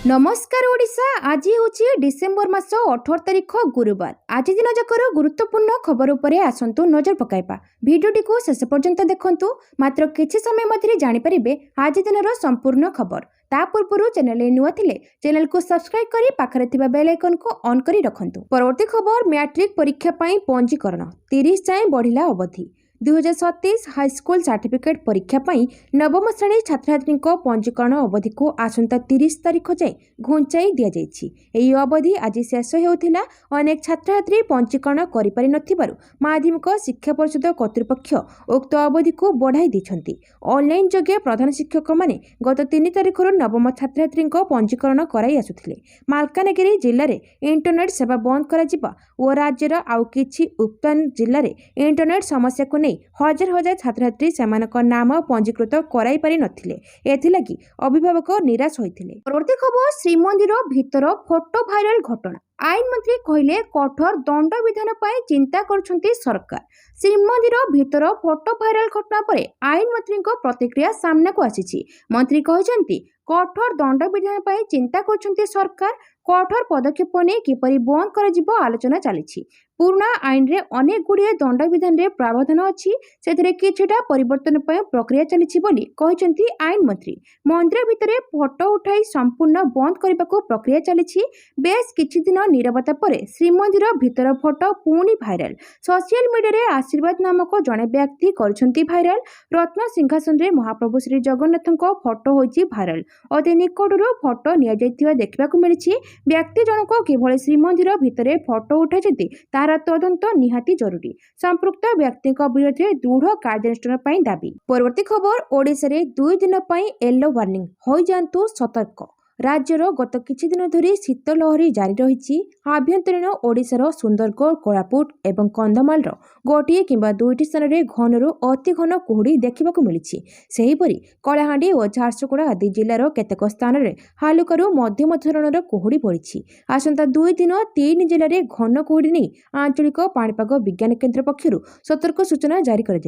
नमस्कार ओडिशा। आज हूँ डिसेम्बर मास 18 तारिख गुरुवार। आज दिन जाकर गुरुत्वपूर्ण खबर उपरे आसंतु नजर पकाइबा। भिडियोटी को शेष पर्यंत देखंतु। मात्र किछि समय मध्य जानिपारिबे आज दिन संपूर्ण खबर। ता पूर्व चैनल नुआ थिले चैनल को सब्सक्राइब करी पाखरे थिबा बेल आइकन को ऑन करी रखंतु। परवर्ती खबर मैट्रिक परीक्षा पई पंजीकरण 30 जाए बढ़िला अवधि। 2027 हाईस्कूल सर्टिफिकेट परीक्षा पई नवम श्रेणी छात्रछात्री पंजीकरण अवधि को आसंता 30 तारिख जाए घुंचाई दिया जायछि। एही अवधि आज शेष हेउथिला। अनेक छात्रछात्री पंजीकरण करि पारि नथिबारु माध्यमिक शिक्षा परिषद कर्तृपक्ष उक्त अवधि को बढ़ाई दिछंती। ऑनलाइन जोगे प्रधान शिक्षक माने गत 3 तारिख नवम छात्रछात्री पंजीकरण कराई आसुथिले। मालकानगिरी जिल्ला रे इंटरनेट सेवा बंद करा जिबा ओ राज्यर आउ किछि उपतान जिल्ला रे इंटरनेट समस्या को हजार हजार छात्रछात्री सेमानक नाम पंजीकृत कराई पारि नथिले। एथिलागि अभिभावक निराश होइथिले। परवर्ती खबर श्रीमंदिर भीतर फोटो भाइराल घटना। आईन मंत्री कहले कठोर दंड विधान पर चिंता करुछंती सरकार। श्रीमंदिर भीतर फोटो भाइराल घटना पर आईन मंत्री प्रतिक्रिया सामना को आसीछि। मंत्री कहछंती कठोर दंड विधान पर चिंता करुछंती सरकार। कठोर पदक्षेप ने किपरि बंद कर जिवो आलोचना चली। पुराना आईन रे अनेक गुड़िए दंड विधान रे प्रावधान अछि। सेथिरे किछटा परिवर्तन पर प्रक्रिया चली बोली कहछंती आईन मंत्री। मंदिर भितरे फोटो उठाई संपूर्ण बंद करने को प्रक्रिया चली। बेस किछि दिन नीरवता परे श्रीमंदिर भीतर फोटो पुणी भाइराल। सोशल मीडिया रे आशीर्वाद नामक जड़े व्यक्ति करछंती भाइराल। रत्न सिंहासन रे महाप्रभु श्री जगन्नाथक फोटो होइछि भाइराल। अति निकटरू फोटो निया जाइतिबा देखबाकू मिलिछि। व्यक्ति जनक किभଳି श्रीमंदिर भितरे फोटो उठाइछंती तार तदंत निहाती जरूरी। संपृक्त व्यक्ति विरोध में दृढ़ कार्यानुष्ठान पई दाबी। परवर्ती खबर ओडिशा रे 2 दिन पई येलो वार्निंग होई जांतु सतर्क। राज्यर गत किछि दिन धरी शीतलहरी जारी रही। आभ्यंतरीण ओडिशार सुंदरगढ़ कोरापुट एवं कंधमाल गोटे किंबा 2टी स्थान में घनरू अति घन कुहुड़ी देखा मिली। सेहीपरि कलाहांडी और झारसुगुड़ा आदि जिलार केतेक स्थान में हालुकारू मध्यम धरणर कुहुड़ी पड़ी। आसंता 2 दिन 3 जिले में घन कुहुड़ी नहीं आंचलिक पाणीपाग विज्ञान केन्द्र पक्षर सतर्क सूचना जारी कर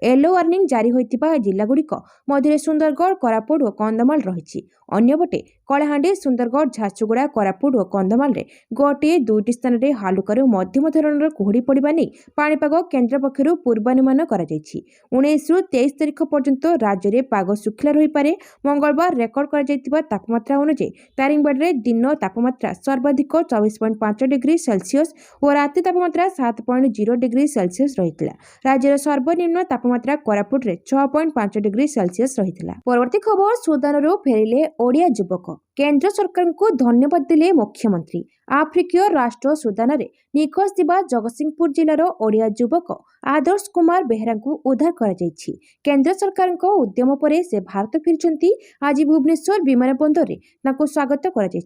येलो वार्निंग जारी होइतिबा जिलागुड़िक मध्य सुंदरगढ़ कोरापुट और कंधमाल रही। अन्यपटे कलाहांडी सुंदरगढ़ झारसुगुड़ा कोरापुट और कंधमाल रे गोटे 2टी स्थान में हालुकारू मध्यम धरणर कुहुड़ी पड़ा नहीं पाणीपाग केन्द्र पक्षर पूर्वानुमान कर 19 रु 23 तारिख पर्यंत राज्य में पाग शुखला रही पारे। मंगलवार रेकर्ड कर तापमात्रा अनुसार दारिंगबाड़ी में दिन तापमात्रा सर्वाधिक 24.5 डिग्री सेल्सियस और राति तापमात्रा 7.0 डिग्री सेल्सियस रही। राज्यर सर्वनिम्न तापमात्रा कोरापुट रे 6.5 डिग्री सेल्सियस रही। परवर्ती खबर सुदान फेरिले ओडिया युवक। केंद्र सरकार को धन्यवाद दिले मुख्यमंत्री। आफ्रिकीय राष्ट्र सुदान रे निखोज थिबा जगतसिंहपुर जिलार ओडिया युवक आदर्श कुमार बेहरा को उद्धार कर केंद्र सरकार उद्यम पर से भारत फेरिचंती। आज भुवनेश्वर विमान बंदर रे तांको स्वागत कर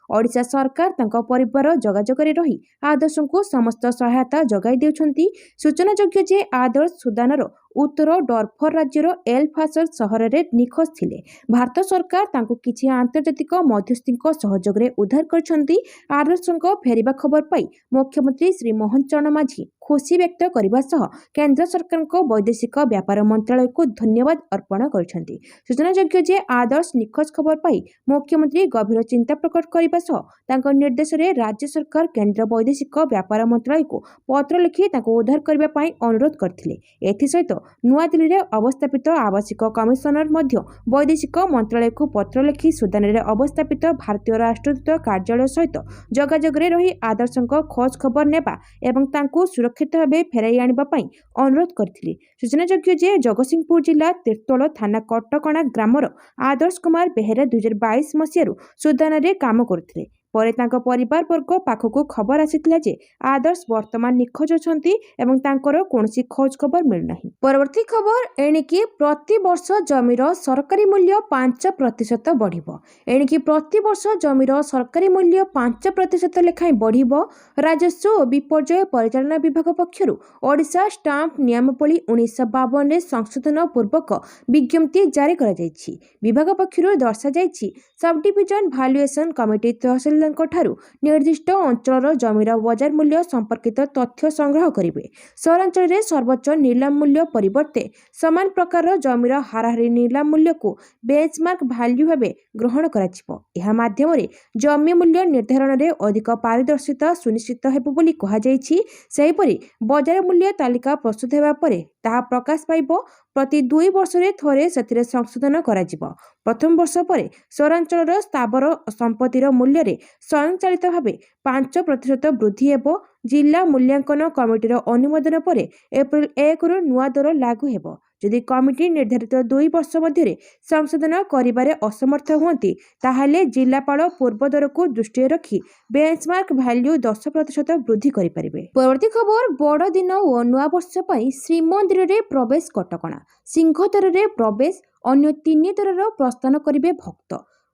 ओडिशा सरकार तांको परिवार जोगाजोगरे रही आदर्श को समस्त सहायता जगाई देउछंती। सूचनायोग्य जे आदर्श सुदानर उत्तर डरफर राज्यर एल फासर सहर में निखोज थिले। भारत सरकार तांको किछि आंतर्जातिक मध्यस्थी सहयोग रे उद्धार करछंती। आदर्श फेरिबा खबर पाई मुख्यमंत्री श्री मोहन चरण माझी खुशी व्यक्त करने सह केंद्र सरकार वैदेशिक व्यापार मंत्रालय को धन्यवाद अर्पण करछंती। सूचनायोग्य जे आदर्श निखोज खबर पाई मुख्यमंत्री गभीर चिंता प्रकट करने सह तांको निर्देश रे राज्य सरकार केंद्र वैदेशिक व्यापार मंत्रालय को पत्र लिखि तांको उद्धार करबा पाई अनुरोध करथिले। एथि सहित नुआ दिल्ली रे अवस्थापित आवासिक कमिशनर मध्य वैदेशिक मंत्रालय को पत्र लिखि सुदान रे अवस्थापित भारतीय राष्ट्रदूत कार्यालय सहित जोगाजोग रे रही आदर्शक खोज खबर नेबा एवं तांको सुरक्षित भाव फेराई आनिबा पाई अनुरोध करथिले। सूचनायोग्य जे जगतसिंहपुर जिला तीर्तोल थाना कटकणा ग्रामर आदर्श कुमार बेहेरा 2022 मसीह सुदान रे काम करथिले। परे तांको परिवार वर्ग पाखकु खबर आसीथिला जे आदर्श वर्तमान निखोज अछंती एवं तांकर कोनोसी खोज खबर मिल नाही। परवर्ती खबर एणिकी प्रति वर्ष जमीर सरकारी मूल्य 5% बढ़िबो। एणिकी प्रति वर्ष जमीर सरकारी मूल्य 5% लेखाएं बढ़िबो। राजस्व और विपर्यय परिचालना विभाग पक्षरु ओडिशा स्टाम्प नियमावली 1952 रे संशोधन पूर्वक विज्ञप्ति जारी करा जायछि। विभाग पक्षरु दर्शा जायछि सब डिविजन भैल्यूएशन कमिटी तहसील ବାସିନ୍ଦାଙ୍କଠାରୁ ନିର୍ଦ୍ଦିଷ୍ଟ ଅଞ୍ଚଳର ଜମିର ବଜାର ମୂଲ୍ୟ ସମ୍ପର୍କିତ ତଥ୍ୟ ସଂଗ୍ରହ କରିବେ। ସହରାଞ୍ଚଳରେ ସର୍ବୋଚ୍ଚ ନିଲାମ ମୂଲ୍ୟ ପରିବର୍ତ୍ତେ ସମାନ ପ୍ରକାରର ଜମିର ହାରାହାରି ନିଲାମ ମୂଲ୍ୟକୁ ବେଞ୍ଚମାର୍କ ଭାଲ୍ୟୁ ଭାବେ ଗ୍ରହଣ କରାଯିବ। ଏହା ମାଧ୍ୟମରେ ଜମି ମୂଲ୍ୟ ନିର୍ଦ୍ଧାରଣରେ ଅଧିକ ପାରଦର୍ଶିତା ସୁନିଶ୍ଚିତ ହେବ ବୋଲି କୁହାଯାଇଛି। ସେହିପରି ବଜାର ମୂଲ୍ୟ ତାଲିକା ପ୍ରସ୍ତୁତ ହେବା ପରେ ତାହା ପ୍ରକାଶ ପାଇବ। ପ୍ରତି 2 ବର୍ଷରେ ଥରେ ସେଥିରେ ସଂଶୋଧନ କରାଯିବ। ପ୍ରଥମ ବର୍ଷ ପରେ ସହରାଞ୍ଚଳର ସ୍ଥାବର ସମ୍ପତ୍ତିର ମୂଲ୍ୟରେ ସ୍ୱୟଂଚାଳିତ ଭାବେ 5% ବୃଦ୍ଧି ହେବ। ଜିଲ୍ଲା ମୂଲ୍ୟାଙ୍କନ କମିଟିର ଅନୁମୋଦନ ପରେ ଏପ୍ରିଲ 1ରୁ ନୂଆ ଦର ଲାଗୁ ହେବ। ଯଦି କମିଟି ନିର୍ଦ୍ଧାରିତ 2 ବର୍ଷ ମଧ୍ୟରେ ସଂଶୋଧନ କରିବାରେ ଅସମର୍ଥ ହୁଅନ୍ତି ତାହେଲେ ଜିଲ୍ଲାପାଳ ପୂର୍ବ ଦରକୁ ଦୃଷ୍ଟିରେ ରଖି ବେଞ୍ଚମାର୍କ ଭାଲ୍ୟୁ 10% ବୃଦ୍ଧି କରିପାରିବେ। ପରବର୍ତ୍ତୀ ଖବର, ବଡ଼ଦିନ ଓ ନୂଆବର୍ଷ ପାଇଁ ଶ୍ରୀମନ୍ଦିରରେ ପ୍ରବେଶ କଟକଣା। ସିଂହଦ୍ୱାରରେ ପ୍ରବେଶ, ଅନ୍ୟ 3 ଦ୍ୱାରର ପ୍ରସ୍ଥାନ କରିବେ ଭକ୍ତ।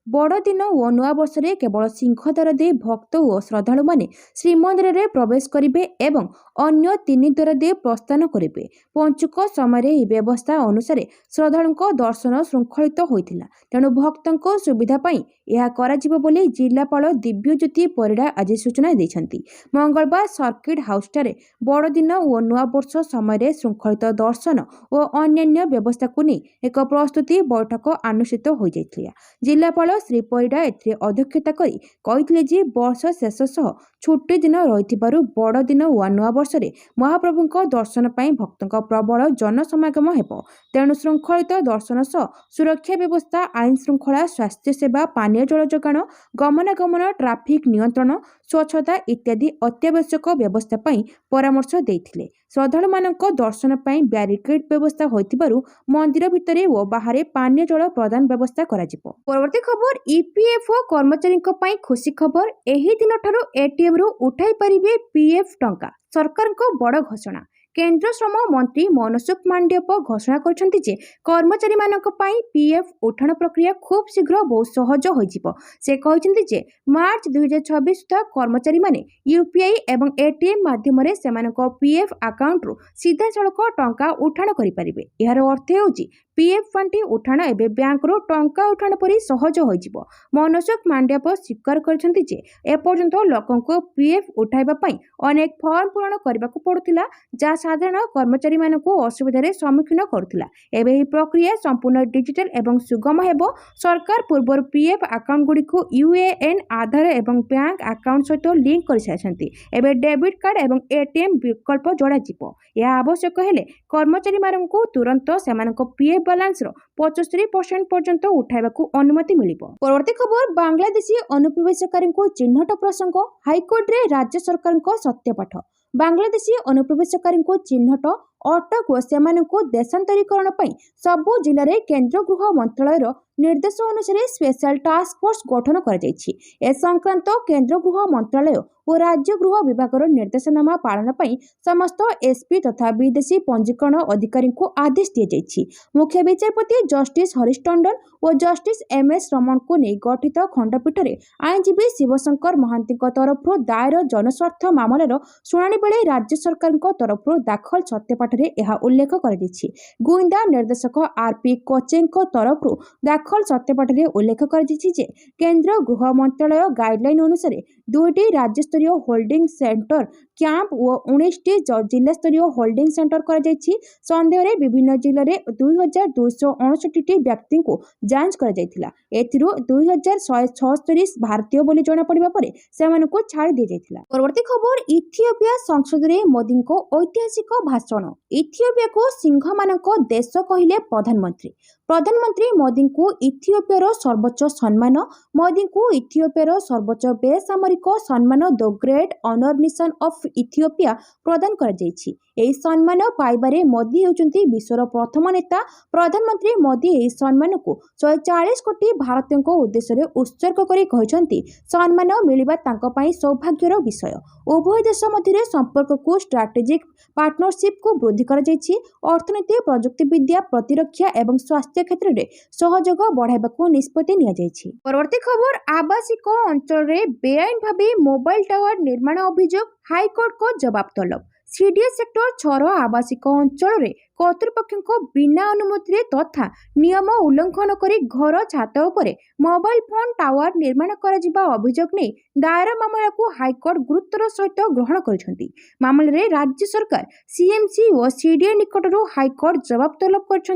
ବଡ଼ଦିନ ଓ ନୂଆବର୍ଷରେ କେବଳ ସିଂହଦ୍ୱାର ଦେଇ ଭକ୍ତ ଓ ଶ୍ରଦ୍ଧାଳୁମାନେ ଶ୍ରୀମନ୍ଦିରରେ ପ୍ରବେଶ କରିବେ ଏବଂ ଅନ୍ୟ 3 ଦ୍ୱାର ଦେଇ ପ୍ରସ୍ଥାନ କରିବେ। ପଞ୍ଚୁକ ସମୟରେ ଏହି ବ୍ୟବସ୍ଥା ଅନୁସାରେ ଶ୍ରଦ୍ଧାଳୁଙ୍କ ଦର୍ଶନ ଶୃଙ୍ଖଳିତ ହୋଇଥିଲା। ତେଣୁ ଭକ୍ତଙ୍କ ସୁବିଧା ପାଇଁ ଏହା କରାଯିବ ବୋଲି ଜିଲ୍ଲାପାଳ ଦିବ୍ୟଜ୍ୟୋତି ପରିଡ଼ା ଆଜି ସୂଚନା ଦେଇଛନ୍ତି। ମଙ୍ଗଳବାର ସର୍କିଟ ହାଉସଠାରେ ବଡ଼ଦିନ ଓ ନୂଆବର୍ଷ ସମୟରେ ଶୃଙ୍ଖଳିତ ଦର୍ଶନ ଓ ଅନ୍ୟାନ୍ୟ ବ୍ୟବସ୍ଥାକୁ ନେଇ ଏକ ପ୍ରସ୍ତୁତି ବୈଠକ ଅନୁଷ୍ଠିତ ହୋଇଯାଇଥିଲା। ଜିଲ୍ଲାପାଳ ଶ୍ରୀ ପରିଡ଼ା ଏଥିରେ ଅଧ୍ୟକ୍ଷତା କରି କହିଥିଲେ ଯେ ବର୍ଷ ଶେଷ ସହ ଛୁଟି ଦିନ ରହିଥିବାରୁ ବଡ଼ଦିନ ଓ ନୂଆବର୍ଷରେ ମହାପ୍ରଭୁଙ୍କ ଦର୍ଶନ ପାଇଁ ଭକ୍ତଙ୍କ ପ୍ରବଳ ଜନସମାଗମ ହେବ। ତେଣୁ ଶୃଙ୍ଖଳିତ ଦର୍ଶନ ସହ ସୁରକ୍ଷା ବ୍ୟବସ୍ଥା, ଆଇନ ଶୃଙ୍ଖଳା, ସ୍ୱାସ୍ଥ୍ୟସେବା, ପାନୀୟ ଜଳ ଯୋଗାଣ, ଗମନାଗମନ, ଟ୍ରାଫିକ୍ ନିୟନ୍ତ୍ରଣ, ସ୍ୱଚ୍ଛତା ଇତ୍ୟାଦି ଅତ୍ୟାବଶ୍ୟକ ବ୍ୟବସ୍ଥା ପାଇଁ ପରାମର୍ଶ ଦେଇଥିଲେ। ଶ୍ରଦ୍ଧାଳୁମାନଙ୍କ ଦର୍ଶନ ପାଇଁ ବ୍ୟାରିକେଡ୍ ବ୍ୟବସ୍ଥା ହୋଇଥିବାରୁ ମନ୍ଦିର ଭିତରେ ଓ ବାହାରେ ପାନୀୟ ଜଳ ପ୍ରଦାନ ବ୍ୟବସ୍ଥା କରାଯିବ। ପରବର୍ତ୍ତୀ ଖବର, ଇପିଏଫ୍ଓ କର୍ମଚାରୀଙ୍କ ପାଇଁ ଖୁସି ଖବର। ଏହି ଦିନଠାରୁ ଏଟିଏମ୍ରୁ ଉଠାଇ ପାରିବେ ପିଏଫ୍ ଟଙ୍କା। ସରକାରଙ୍କ ବଡ଼ ଘୋଷଣା। କେନ୍ଦ୍ର ଶ୍ରମ ମନ୍ତ୍ରୀ ମନସୁଖ ମାଣ୍ଡବ୍ୟ ଘୋଷଣା କରିଛନ୍ତି ଯେ କର୍ମଚାରୀମାନଙ୍କ ପାଇଁ ପିଏଫ୍ ଉଠାଣ ପ୍ରକ୍ରିୟା ଖୁବ୍ ଶୀଘ୍ର ବହୁତ ସହଜ ହୋଇଯିବ। ସେ କହିଛନ୍ତି ଯେ ମାର୍ଚ୍ଚ 2026 ସୁଦ୍ଧା କର୍ମଚାରୀମାନେ ୟୁପିଆଇ ଏବଂ ଏଟିଏମ୍ ମାଧ୍ୟମରେ ସେମାନଙ୍କ ପିଏଫ୍ ଆକାଉଣ୍ଟରୁ ସିଧାସଳଖ ଟଙ୍କା ଉଠାଣ କରିପାରିବେ। ଏହାର ଅର୍ଥ ହେଉଛି ପିଏଫ୍ ପାଣ୍ଠି ଉଠାଣ ଏବେ ବ୍ୟାଙ୍କରୁ ଟଙ୍କା ଉଠାଣ ପରି ସହଜ ହୋଇଯିବ। ମନସୁଖ ମାଣ୍ଡବ୍ୟ ସ୍ୱୀକାର କରିଛନ୍ତି ଯେ ଏପର୍ଯ୍ୟନ୍ତ ଲୋକଙ୍କୁ ପିଏଫ୍ ଉଠାଇବା ପାଇଁ ଅନେକ ଫର୍ମ ପୂରଣ କରିବାକୁ ପଡୁଥିଲା, ଯାହା ସାଧାରଣ କର୍ମଚାରୀମାନଙ୍କୁ ଅସୁବିଧାରେ ସମ୍ମୁଖୀନ କରୁଥିଲା। ଏବେ ଏହି ପ୍ରକ୍ରିୟା ସମ୍ପୂର୍ଣ୍ଣ ଡିଜିଟାଲ ଏବଂ ସୁଗମ ହେବ। ସରକାର ପୂର୍ବରୁ ପିଏଫ୍ ଆକାଉଣ୍ଟଗୁଡ଼ିକୁ ୟୁଏଏନ୍, ଆଧାର ଏବଂ ବ୍ୟାଙ୍କ ଆକାଉଣ୍ଟ ସହିତ ଲିଙ୍କ କରିସାରିଛନ୍ତି। ଏବେ ଡେବିଟ୍ କାର୍ଡ ଏବଂ ଏଟିଏମ୍ ବିକଳ୍ପ ଯୋଡ଼ାଯିବ। ଏହା ଆବଶ୍ୟକ ହେଲେ କର୍ମଚାରୀମାନଙ୍କୁ ତୁରନ୍ତ ସେମାନଙ୍କ ପିଏଫ୍ ବାଲାନ୍ସର 75% ପର୍ଯ୍ୟନ୍ତ ଉଠାଇବାକୁ ଅନୁମତି ମିଳିବ। ପରବର୍ତ୍ତୀ ଖବର, ବାଂଲାଦେଶୀ ଅନୁପ୍ରବେଶକାରୀଙ୍କୁ ଚିହ୍ନଟ ପ୍ରସଙ୍ଗ। ହାଇକୋର୍ଟରେ ରାଜ୍ୟ ସରକାରଙ୍କ ସତ୍ୟପାଠ। ବାଂଲାଦେଶୀ ଅନୁପ୍ରବେଶକାରୀଙ୍କୁ ଚିହ୍ନଟ, ଅଟକ ଓ ସେମାନଙ୍କୁ ଦେଶାନ୍ତରୀକରଣ ପାଇଁ ସବୁ ଜିଲ୍ଲାରେ କେନ୍ଦ୍ର ଗୃହ ମନ୍ତ୍ରଣାଳୟର ନିର୍ଦ୍ଦେଶ ଅନୁସାରେ ସ୍ପେଶାଲ ଟାସ୍କ ଫୋର୍ସ ଗଠନ କରାଯାଇଛି। ଏ ସଂକ୍ରାନ୍ତ କେନ୍ଦ୍ର ଗୃହ ମନ୍ତ୍ରଣାଳୟ ଓ ରାଜ୍ୟ ଗୃହ ବିଭାଗର ନିର୍ଦ୍ଦେଶନାମା ପାଳନ ପାଇଁ ସମସ୍ତ ଏସ୍ପି ତଥା ବିଦେଶୀ ପଞ୍ଜୀକରଣ ଅଧିକାରୀଙ୍କୁ ଆଦେଶ ଦିଆଯାଇଛି। ମୁଖ୍ୟ ବିଚାରପତି ଜଷ୍ଟିସ୍ ହରିଶ ଟଣ୍ଡନ ଓ ଜଷ୍ଟିସ୍ ଏମ୍ଏସ୍ ରମଣଙ୍କୁ ନେଇ ଗଠିତ ଖଣ୍ଡପୀଠରେ ଆଇନଜୀବୀ ଶିବଶଙ୍କର ମହାନ୍ତିଙ୍କ ତରଫରୁ ଦାୟର ଜନସ୍ୱାର୍ଥ ମାମଲାର ଶୁଣାଣି ବେଳେ ରାଜ୍ୟ ସରକାରଙ୍କ ତରଫରୁ ଦାଖଲ ସତ୍ୟପାଠରେ ଏହା ଉଲ୍ଲେଖ କରାଯାଇଛି। ଗୁଇନ୍ଦା ନିର୍ଦ୍ଦେଶକ ଆର୍ପି କୋଚେଙ୍କ ତରଫରୁ ଦାଖଲ ସତ୍ୟପାଠରେ ଉଲ୍ଲେଖ କରାଯାଇଛି ଯେ କେନ୍ଦ୍ର ଗୃହ ମନ୍ତ୍ରଣାଳୟ ଗାଇଡଲାଇନ ଅନୁସାରେ 2ଟି ରାଜ୍ୟସ୍ତରୀୟ ହୋଲ୍ଡିଂ ସେଣ୍ଟର କ୍ୟାମ୍ପ ଓ 19ଟି ଜିଲ୍ଲାସ୍ତରୀୟ ହୋଲ୍ଡିଂ ସେଣ୍ଟର କରାଯାଇଛି। ସନ୍ଦେହରେ ବିଭିନ୍ନ ଜିଲ୍ଲାରେ 2269ଟି ବ୍ୟକ୍ତିଙ୍କୁ ଯାଞ୍ଚ କରାଯାଇଥିଲା। ଏଥିରୁ 2176 ଭାରତୀୟ ବୋଲି ଜଣାପଡ଼ିବା ପରେ ସେମାନଙ୍କୁ ଛାଡ଼ି ଦିଆଯାଇଥିଲା। ପରବର୍ତ୍ତୀ ଖବର, ଇଥିଓପିଆ ସଂସଦରେ ମୋଦିଙ୍କ ଐତିହାସିକ ଭାଷଣ। ଇଥିଓପିଆକୁ ସିଂହମାନଙ୍କ ଦେଶ କହିଲେ ପ୍ରଧାନମନ୍ତ୍ରୀ। ପ୍ରଧାନମନ୍ତ୍ରୀ ମୋଦିଙ୍କୁ ଇଥିଓପିଆର ସର୍ବୋଚ୍ଚ ସମ୍ମାନ, ମୋଦିଙ୍କୁ ଇଥିଓପିଆର ସର୍ବୋଚ୍ଚ ବେସାମରିକ ସମ୍ମାନ ଦ ଗ୍ରେଟ୍ ଅନର ନିଶାନ ଅଫ୍ ଇଥିଓପିଆ ପ୍ରଦାନ କରାଯାଇଛି। ଏହି ସମ୍ମାନ ପାଇବାରେ ମୋଦି ହେଉଛନ୍ତି ବିଶ୍ୱର ପ୍ରଥମ ନେତା। ପ୍ରଧାନମନ୍ତ୍ରୀ ମୋଦି ଏହି ସମ୍ମାନକୁ 140 କୋଟି ଭାରତୀୟଙ୍କ ଉଦ୍ଦେଶ୍ୟରେ ଉତ୍ସର୍ଗ କରି କହିଛନ୍ତି, ସମ୍ମାନ ମିଳିବା ତାଙ୍କ ପାଇଁ ସୌଭାଗ୍ୟର ବିଷୟ। ଉଭୟ ଦେଶ ମଧ୍ୟରେ ସମ୍ପର୍କକୁ ଷ୍ଟ୍ରାଟେଜିକ୍ ପାର୍ଟନରସିପ୍କୁ ବୃଦ୍ଧି କରାଯାଇଛି। ଅର୍ଥନୀତି, ପ୍ରଯୁକ୍ତିବିଦ୍ୟା, ପ୍ରତିରକ୍ଷା ଏବଂ ସ୍ୱାସ୍ଥ୍ୟ କ୍ଷେତ୍ରରେ ସହଯୋଗ ବଢ଼ାଇବାକୁ ନିଷ୍ପତ୍ତି ନିଆଯାଇଛି। ପରବର୍ତ୍ତୀ ଖବର, ଆବାସିକ ଅଞ୍ଚଳରେ ବେଆଇନ ଭାବେ ମୋବାଇଲ ଟାୱାର ନିର୍ମାଣ ଅଭିଯୋଗ। ହାଇକୋର୍ଟଙ୍କ ଜବାବ ତଲବ। सीडीएस सेक्टर 6 आवासिक अंचल कर्तृपक्ष बिना अनुमति तथा नियम उल्लंघन कर घर छात उपरे मोबाइल फोन टावर निर्माण करा अभियोग नहीं दायर मामला को हाइकोर्ट गुरुत्वर सहित ग्रहण कर मामलें राज्य सरकार सीएमसी और सीडीए निकटर हाइकोर्ट जवाब तलब कर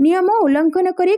नियम उल्लंघन कर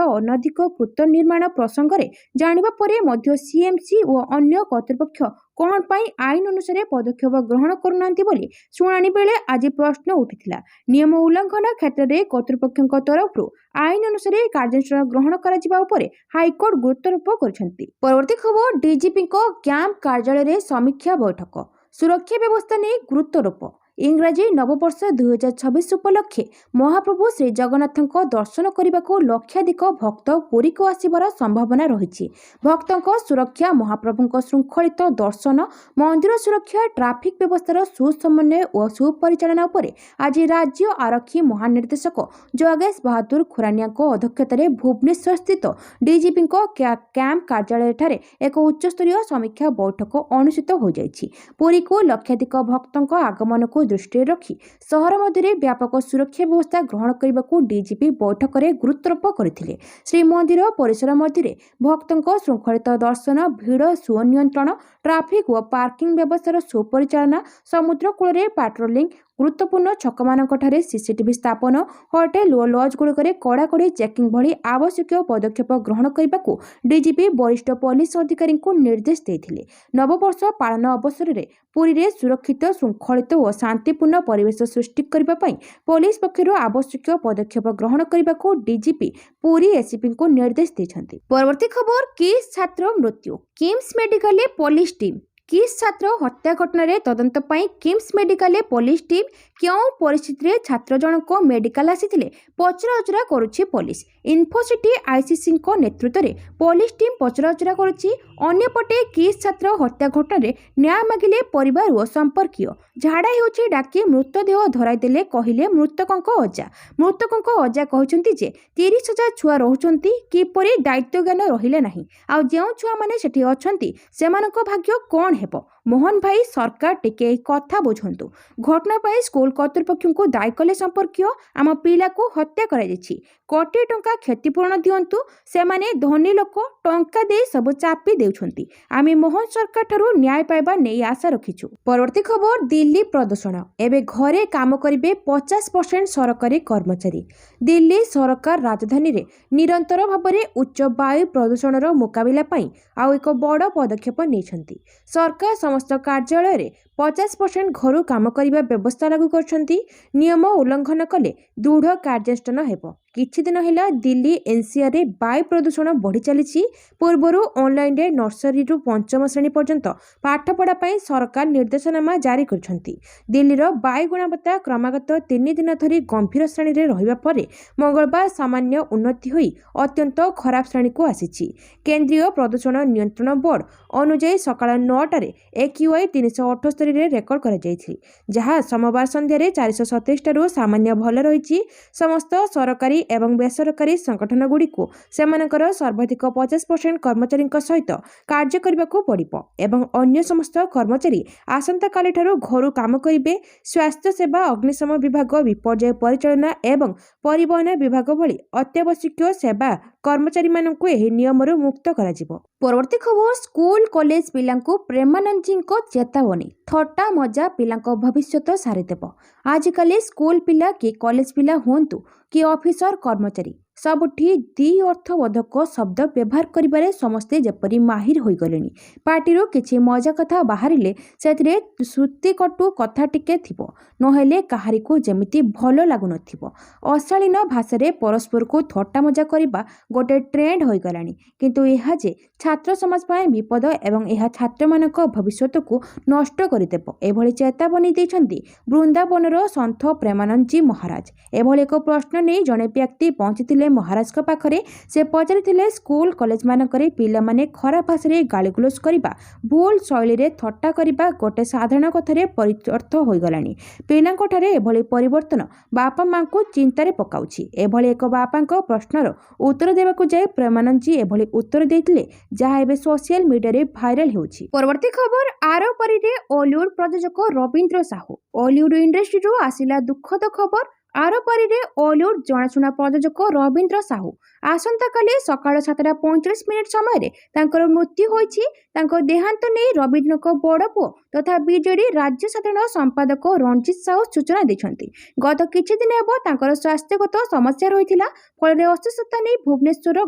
अनधिकृत निर्माण प्रसंग में जानिबा परे मध्य सीएमसी और अन्य कर्तृपक्ष कौन पाई आईन अनुसार पदक्षेप ग्रहण करूनांती बोली शुणाणी बेले आज प्रश्न उठिथिला। नियम उल्लंघन क्षेत्र में कर्तृपक्ष तरफ आईन अनुसार कार्यानुष्ठान ग्रहण करा उपरे हाइकोर्ट गुरुत्वारोप करछंती। परवर्ती खबर डीजीपी कैंप कार्यालय समीक्षा बैठक सुरक्षा व्यवस्था नहीं गुरुत्वारोप इंग्राजी नववर्ष 2026 उपलक्षे महाप्रभु श्री जगन्नाथ दर्शन करने को लक्षाधिक भक्त पुरी को आसबार संभावना रही। भक्तों सुरक्षा महाप्रभु श्रृंखलित दर्शन मंदिर सुरक्षा ट्राफिक व्यवस्थार सुसमन्वय और सुपरिचालना उपरे आज राज्य आरक्षी महानिर्देशक जगेश बहादुर खुरानिया अध्यक्षतार भुवनेश्वर स्थित डीजीपी कैंप कार्यालय एक उच्चस्तरीय समीक्षा बैठक अनुष्ठित हो जाइछि। पुरी को लक्षाधिक भक्तों आगमन को दृष्टि रखी सहर मध्य व्यापक सुरक्षा व्यवस्था ग्रहण करने को डीजीपी बैठक में गुरुत्वारोप करथिले। श्रीमंदिर परिसर मध्य भक्तों श्रृंखलित दर्शन भिड़ सुनियंत्रण ट्राफिक और पार्किंग व्यवस्थार सुपरिचालना समुद्र कूल पेट्रोलिंग गुरुत्वपूर्ण छक मानकठारे सीसीटीवी स्थापन होटेल और लॉज गुड़िक कड़ाकड़ी चेकिंग भली आवश्यक पदक्षेप ग्रहण करने को डीजीपी वरिष्ठ पुलिस अधिकारी को निर्देश देते। नववर्ष पालन अवसर में पुरी में सुरक्षित श्रृंखलित और शांतिपूर्ण परिवेश सृष्टि करने पुलिस पक्षर आवश्यक पदक्षेप ग्रहण करने को डीजीपी पुरी एसीपी को निर्देश देते। परवर्ती खबर किस छात्र मृत्यु किम्स मेडिकल पुलिस टीम किस छात्र हत्या घटन तदंत किम्स मेडिकल पुलिस टीम क्यों परिस्थिति में छात्र जनक मेडिकल आसीथिले पचराउचरा करुछि पुलिस। इन्फोसिटी आईसीसी नेतृत्व में पुलिस टीम पचराउचरा करुछि। अन्यपटे किस छात्र हत्या घटन न्याय मागिले परिवार और संपर्कीय झाड़ा होछि डाकी मृतदेह धराईदेले कहिले मृतकों अजा कहते जे 30,000 छुआ रोचंती किपरि दायित्व ज्ञान रहिले नाही आ जो छुआ माने सेठी अछंती सेमानक भाग्य कौन हेबो। मोहन भाई सरकार टिके कथा बुझंतु। घटना पाई स्कूल कर्तृपक्ष को दायी कले संपर्कीय आम पिला को हत्या कराଯାଇଛି कोटी टंका क्षतिपूरण दिंतु से माने धनी लोक टंका दे सब चापी देउछंती आमे मोहन सरकार ठारू न्याय पाइबा नहीं आशा रखिछु। परवर्ती खबर दिल्ली प्रदूषण एबे घरे काम करिवे 50% सरकारी कर्मचारी। दिल्ली सरकार राजधानी रे निरंतर भाव में उच्च वायु प्रदूषण मुकाबला पाई आउ एक बड़ पदक्षेप नेछंती। सरकार समस्त कार्यालय रे 50% घरू काम करिबा व्यवस्था लागू करछंती। नियम उल्लंघन कले दृढ़ कार्यानुष्ठान हेबो। किछि दिन हैला दिल्ली एनसीआर रे वायु प्रदूषण बढ़ी चली। पूर्वरु ऑनलाइन रे नर्सरी रु पंचम श्रेणी पर्यंत पाठपढ़ा पाई सरकार निर्देशनामा जारी करछंती। दिल्लीर वायु गुणवत्ता क्रमागत 3 दिन धरी गंभीर श्रेणी रे रहिबा परे मंगलवार सामान्य उन्नति होई अत्यंत खराब श्रेणी को आसीछि। केंद्रीय प्रदूषण नियंत्रण बोर्ड अनुसार सकाळ 9 रे AQI 378 रे रेकर्ड करा जायछि जहां सोमवार संध्या रे 427 टारु सामान्य भल रहिछि। समस्त सरकारी एवं बेसरकारी संगठन गुड़ी को सेमानकर सर्वाधिक 50% कर्मचारी सहित कार्य करने को पड़िबो एवं अन्य समस्त कर्मचारी आसंता काली ठारू घरू काम करिवे। स्वास्थ्य सेवा अग्निशम विभाग विपर्यय परिचालना एवं परिवहन विभाग भली अत्यावश्यक सेवा कर्मचारी मानकु एही नियमरु मुक्त कराजिबो। परवर्ती खबर स्कूल कॉलेज पिलांकु प्रेमानंद जी को चेतावनी थट्टा मजा पिलांको भविष्यत सारिदेब। आजिकाली स्कूल पिला कि कॉलेज पिला हुंतु कि ऑफिसर कर्मचारी सबुठी दी अर्थबोधक शब्द व्यवहार करिबारे समस्ते जेपरी माहिर होई गलेनी। पार्टीरो किछि मजा कथा बाहरिले सेथिरे श्रुति कटु कथा टिके थिबो नहेले काहारी को जेमिति भलो लागु नथिबो। अशालीन भाषारे परस्पर को थट्टा मजा करिबा गोटे ट्रेंड होई गलानी किंतु एहा जे छात्र समाज पाए विपद एवं एहा छात्र मानक भविष्यत को नष्ट करिदेबो एभली चेतावनी दैछंती वृंदावनर संत प्रेमानंद जी महाराज। एभली एक प्रश्न नै जणे व्यक्ति पहुंचीथिले ମହାରାଜଙ୍କ ପାଖରେ। ସେ ପଚାରିଥିଲେ ସ୍କୁଲ କଲେଜମାନଙ୍କରେ ପିଲାମାନେ ଖରାପ ଭାଷାରେ ଗାଳିଗୁଲଜ କରିବା, ଭୁଲ ଶୈଳୀରେ ଥଟ୍ଟା କରିବା ଗୋଟେ ସାଧାରଣ କଥାରେ ପରିଣତ ହୋଇଗଲାଣି। ପିଲାଙ୍କଠାରେ ଏଭଳି ପରିବର୍ତ୍ତନ ବାପା ମାଙ୍କୁ ଚିନ୍ତାରେ ପକାଉଛି। ଏଭଳି ଏକ ବାପାଙ୍କ ପ୍ରଶ୍ନର ଉତ୍ତର ଦେବାକୁ ଯାଇ ପ୍ରେମାନନ୍ଦଜୀ ଏଭଳି ଉତ୍ତର ଦେଇଥିଲେ ଯାହା ଏବେ ସୋସିଆଲ ମିଡିଆରେ ଭାଇରାଲ ହେଉଛି। ପରବର୍ତ୍ତୀ ଖବର, ଆରପାରିରେ ଓଲିଉଡ ପ୍ରଯୋଜକ ରବୀନ୍ଦ୍ର ସାହୁ। ଓଲିଉଡ ଇଣ୍ଡଷ୍ଟ୍ରିରୁ ଆସିଲା ଦୁଃଖଦ ଖବର। ଆରପାରିରେ ଓଲିଉଡ ଜଣାଶୁଣା ପ୍ରଯୋଜକ ରବୀନ୍ଦ୍ର ସାହୁ ଆସନ୍ତାକାଲି ସକାଳ 7:45 ସମୟରେ ତାଙ୍କର ମୃତ୍ୟୁ ହୋଇଛି। ତାଙ୍କ ଦେହାନ୍ତ ନେଇ ରବୀନ୍ଦ୍ରଙ୍କ ବଡ଼ ପୁଅ ତଥା ବିଜେଡି ରାଜ୍ୟ ସାଧାରଣ ସମ୍ପାଦକ ରଣଜିତ ସାହୁ ସୂଚନା ଦେଇଛନ୍ତି। ଗତ କିଛି ଦିନ ହେବ ତାଙ୍କର ସ୍ୱାସ୍ଥ୍ୟଗତ ସମସ୍ୟା ରହିଥିଲା। ଫଳରେ ଅସୁସ୍ଥତା ନେଇ ଭୁବନେଶ୍ୱର